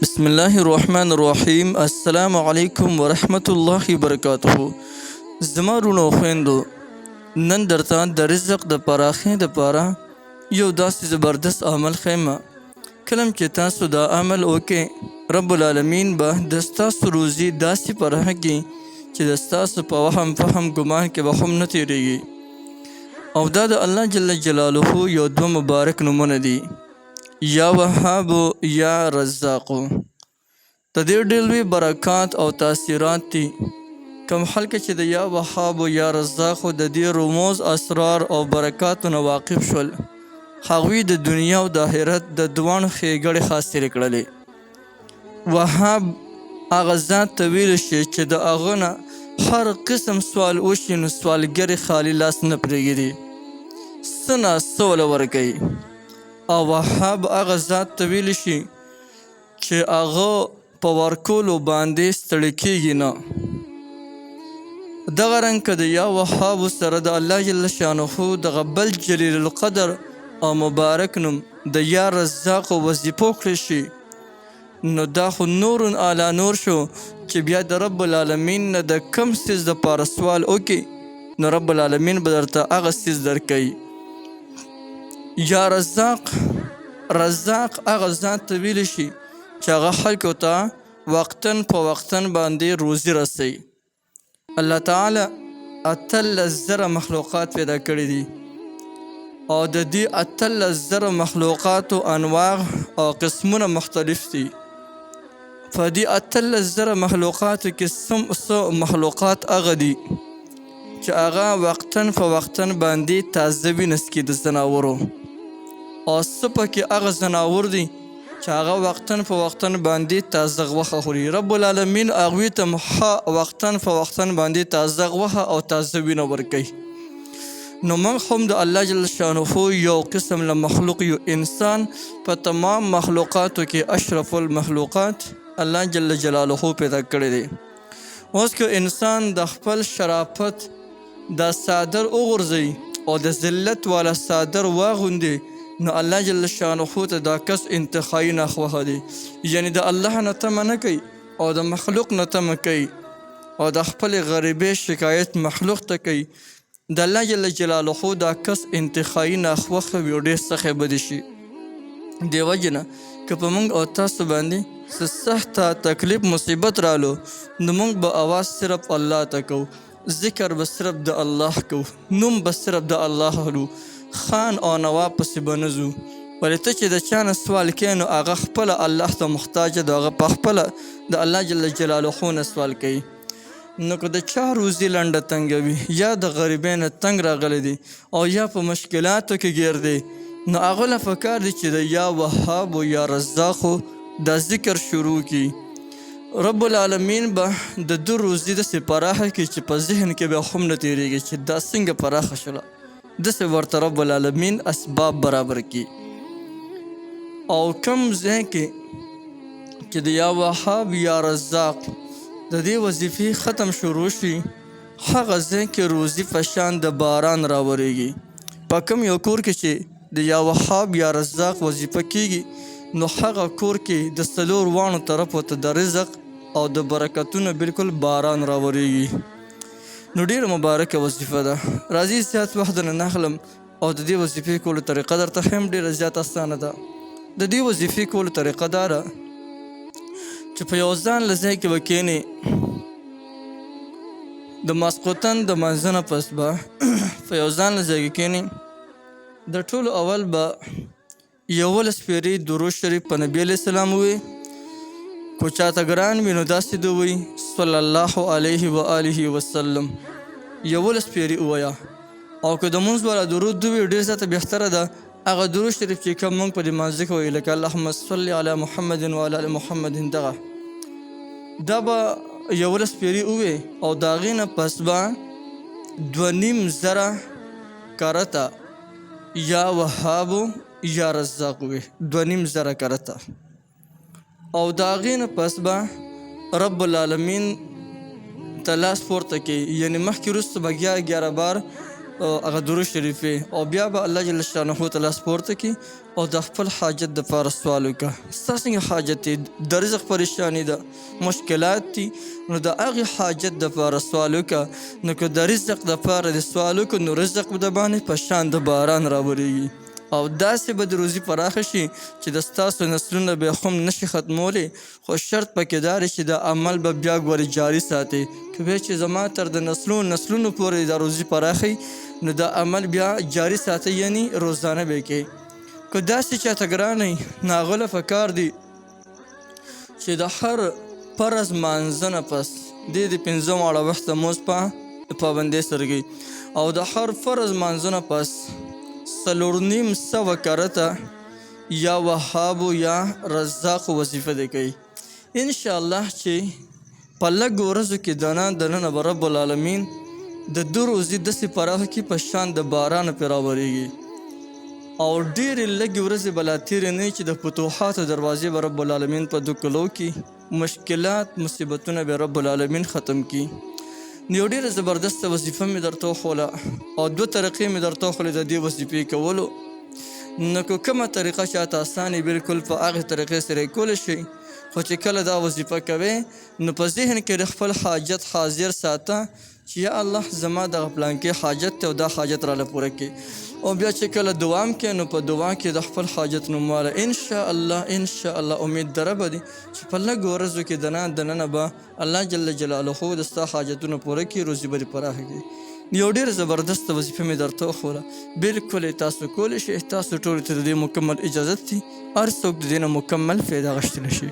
بسم الله الرحمن الرحیم. السلام علیکم ورحمت الله وبرکاته. زما رونو خویندو، نن درته د رزق د پراخۍ دپاره یو داسې زبردست عمل ښیم. کله چې تاسو دا عمل وکړئ، رب العالمین به د ستاسو روزي داسې پراخه کړي چې د ستاسو په وهم فهم ګمان کې به هم نه تیریږي. او دا د الله جل جلاله یو دوه مبارک نومونه دي، یا وهاب یا رزاق. د دې ډېر لوی برکات او تاثیرات دي. کوم خلک چې د یا وهاب یا رزاق د دې رموز اسرار او برکاتو نه واقف شول، هغوی د دنیا او د آخرت د دواړو ښېګړې حاصلې کړلې. وهاب هغه ذات ته ویل شي چې د هغه نه هر قسم سوال وشي نو سوالګر خالي لاس نه پرېږدي، څه نه څه وله ورکوي. او وهاب هغه ذات ته ویل شي چې هغه په ورکولو باندې ستړی کېږي نه. دغه رنګ که د یا وهاب سره د الله جل شانه دغه بل جلیل القدر او مبارک نوم د یا رزاق وظیفه وکړی شي، نو دا خو نور اعلی نور شو چې بیا د رب العالمین نه د کم څیز دپاره سوال وکړي نو رب العالمین به درته هغه څیز درکوي. یا رزاق هغه ذات ته ویلی شي چې هغه خلکو ته وقتاً په وقتاً باندې روزي رسوي. الله تعالی 18,000 مخلوقات پیدا کړي دي، او د دې 18,000 مخلوقاتو انواع او قسمونه مختلف دي. په دې 18,000 مخلوقاتو کې څه مخلوقات هغه دي چې هغه وقتاً په وقتاً باندې تازه وي نسکي د زناورو، او څه پکې هغه زناور دي چې هغه وقتاً په وقتاً باندې تازه غوښه خوري. رب العالمین هغوی ته وقتاً په وقتاً باندې تازه غوښه او تازه وینه ورکوي. نو موږ هم د الله جل شانه یو قسم له مخلوق یو انسان په تمام مخلوقاتو کې اشرف المخلوقات الله جل جلاله پیدا کړی دی. اوس که انسان د خپل شرافت دا صادر وغورځوي او د ذلت والا صادر واغوندي، نو الله جل شانه ته دا کس انتخابي ناخوښه دی. یعنی د الله نه تمه نه کوي او د مخلوق نه تمه کوي او د خپل غریبۍ شکایت مخلوق ته کوي. د الله جل جلاله دا کس انتخابي ناخوښه وي او ډېر سخت به دي شي. دې وجې نه که په موږ او تاسو باندې څه سخته تکلیف مصیبت رالو، نو موږ به اواز صرف الله ته کوو، ذکر به صرف د الله کوو، نوم به صرف د الله هلو، خان او نواب پسې به نه ځو. ولې ته چې د چا نه سوال کوې نو هغه خپله الله ته محتاج ده، هغه په خپله د الله جل جلاله نه سوال کوي. نو که د چا روزي لنډه تنګه وي، یا د غریبۍ نه تنګ راغلی دی او یا په مشکلاتو کې ګیر دی، نو هغه له پکار دی چې د یا وهاب و یا رزاقو دا ذکر شروع کی. رب العالمین به د دو روزي داسې پراخه کړي چې په ذهن کې به هم نه تیریږي چې دا څنګه پراخه شوله. داسې ورته رب العالمین اسباب برابر کی. او کم ځای کې چې د یا وهاب یا رزاق د دې وظیفې ختم شروع شي، هغه ځای کې روزي په شان د باران راورېږي. په کوم یو کور کې چې د یا وهاب یا رزاق وظیفه کیږي، نو هغه کور کې د څلور واړو طرفو ته د رزق او د برکتونو بالکل باران راورېږي. نو ډېره مبارکه وظیفه ده. راځي زیات وخت نه نخلم او د دې وظیفې کولو طریقه درته ښیم، ډېره زیات اسانه ده. د دې وظیفې کولو طریقه دا ده چې په یو ځان له ځای کې به کښېنې، د ماسخوتن د لمانځه نه پس به په یو ځان له ځای کې کښېنې، د ټولو اول به 11 پیرې درود شریف په نبي علیه السلام ووایي. کو چاته ګران وي نو داسې د وایي صلی الله علیه و آله وسلم 11 پیرې ووایه. او که د مونځ والا درود ووایي ډېر زیاته بهتره ده. هغه درود شریف چې کوم موږ په دې لمانځه کې وایي، لکه اللهم صل علی محمد و علی آل محمد، دغه دا به 11 پیرې ووایي. او د هغې نه پس به 2,500 کرته یا وهاب یا رزاق ووایي، 2,500 کرته. او د هغې نه پس به رب العالمین ته لاس پورته کوي، یعنی مخکې وروسته به 11 بار هغه درود شریفې او بیا به الله جل شانه ته لاس پورته کړي او د خپل حاجت دپاره سوال وکړه. ستا څنګه حاجت دی؟ د رزق پریشاني ده، مشکلات دي، نو د هغې حاجت دپاره سوال وکړه. نو که د رزق دپاره دې سوال وکړو نو رزق به د باندې په شان د باران راورېږي او داسې به د روزي پراخه شي چې د ستاسو نسلونه به هم نشي ختمولی. خو شرط پکې دا دی چې د عمل به بیا ګورې جاري ساتي. که بیا چې زما تر د نسلونو پورې د روزي پراخی نو د عمل بیا جاري ساتي، یعنی روزانه به کوي. که داسې چاته ګرانه نو هغه له پکار دی چې د هر فرض مانځه نه پس د 5 واړه وخته مونځ په پابندۍ سره کوي او د هر فرض مانځه نه پس 4.5 کرته یا وهابو یا رزاقو وظیفه دی کوي. انشاءالله چې په لږ ورځو کې دننه به رب العالمین د 2 روزي داسې پراخه کې په شان د باران پرې راورېږي او ډېرې لږې ورځې به لا تېرې نه وي چې د فتوحاتو دروازې به رب العالمین په 2 کلو کې مشکلات مصیبتونه به رب العالمین ختم کړي. نو یو ډېره زبردسته وظیفه مې درته وښوله او 2 طریقې مې درته وښولې د دې وظیفې کولو. نو که کومه طریقه چاته اسانه بالکل په هغې طریقې سره یې کولی شئ، خو چې کله دا وظیفه کوئ نو په ذهن کې د خپل حاجت حاضر ساته چې یا الله زما دغه پلانکې حاجت دی او دا حاجت راله پوره کړي. او بیا چې کله دعا هم کوې نو په دعا کې د خپل حاجت نومواله انشاءالله امید دره به دي چې په لږو ورځو کې دننه به الله جل جلاله د ستا حاجتونه پوره کړي، روزي به دې پراخه کړي. یو ډېر زبردسته وظیفه مې درته وښوله، بالکل یې تاسو کولی شئ. تاسو ټولو ته د دې مکمل اجازت دی، هر څوک د دې نه مکمل فایده اخیستلی شي.